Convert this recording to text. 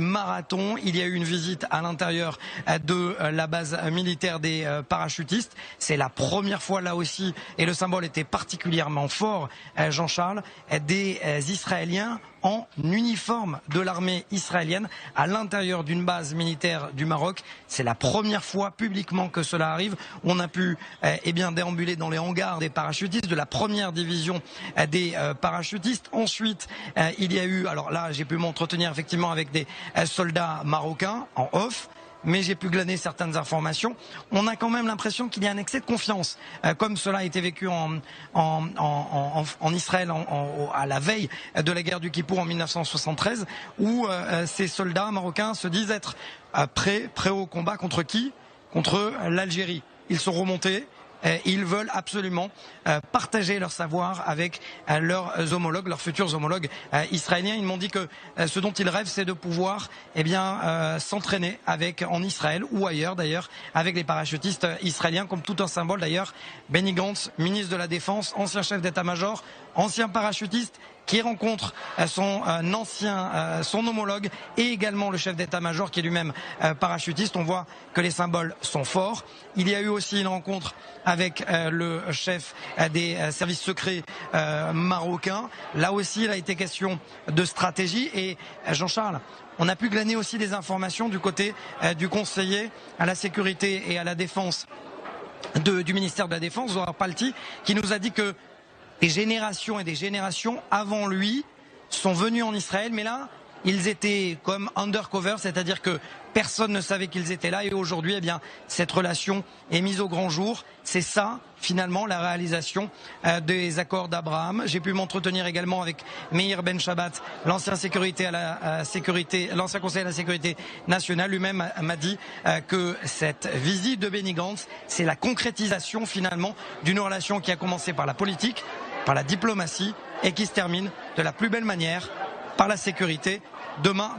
marathon. Il y a eu une visite à l'intérieur de la base militaire des parachutistes. C'est la première fois là aussi, et le symbole était particulièrement fort, Jean-Charles, des Israéliens en uniforme de l'armée israélienne à l'intérieur d'une base militaire du Maroc. C'est la première fois publiquement que cela arrive. On a pu déambuler dans les hangars des parachutistes de la première division des parachutistes. Ensuite, il y a eu, alors là j'ai pu m'entretenir effectivement avec des soldats marocains en off, mais j'ai pu glaner certaines informations. On a quand même l'impression qu'il y a un excès de confiance, comme cela a été vécu en Israël à la veille de la guerre du Kippour en 1973, où ces soldats marocains se disent être prêts au combat contre qui? Contre l'Algérie. Ils sont remontés. Ils veulent absolument partager leur savoir avec leurs homologues, leurs futurs homologues israéliens. Ils m'ont dit que ce dont ils rêvent, c'est de pouvoir s'entraîner en Israël ou ailleurs d'ailleurs avec les parachutistes israéliens, comme tout un symbole d'ailleurs. Benny Gantz, ministre de la Défense, ancien chef d'état-major, ancien parachutiste, qui rencontre son homologue et également le chef d'état-major qui est lui-même parachutiste. On voit que les symboles sont forts. Il y a eu aussi une rencontre avec le chef des services secrets marocains. Là aussi, il a été question de stratégie. Et Jean-Charles, on a pu glaner aussi des informations du côté du conseiller à la sécurité et à la défense du ministère de la Défense, Zohar Palti, qui nous a dit que des générations et des générations avant lui sont venus en Israël, mais là, ils étaient comme undercover, c'est-à-dire que personne ne savait qu'ils étaient là. Et aujourd'hui, cette relation est mise au grand jour. C'est ça, finalement, la réalisation des accords d'Abraham. J'ai pu m'entretenir également avec Meir Ben Shabbat, l'ancien conseiller à la sécurité nationale. Lui-même m'a dit que cette visite de Benny Gantz, c'est la concrétisation, finalement, d'une relation qui a commencé par la politique, par la diplomatie et qui se termine de la plus belle manière par la sécurité demain.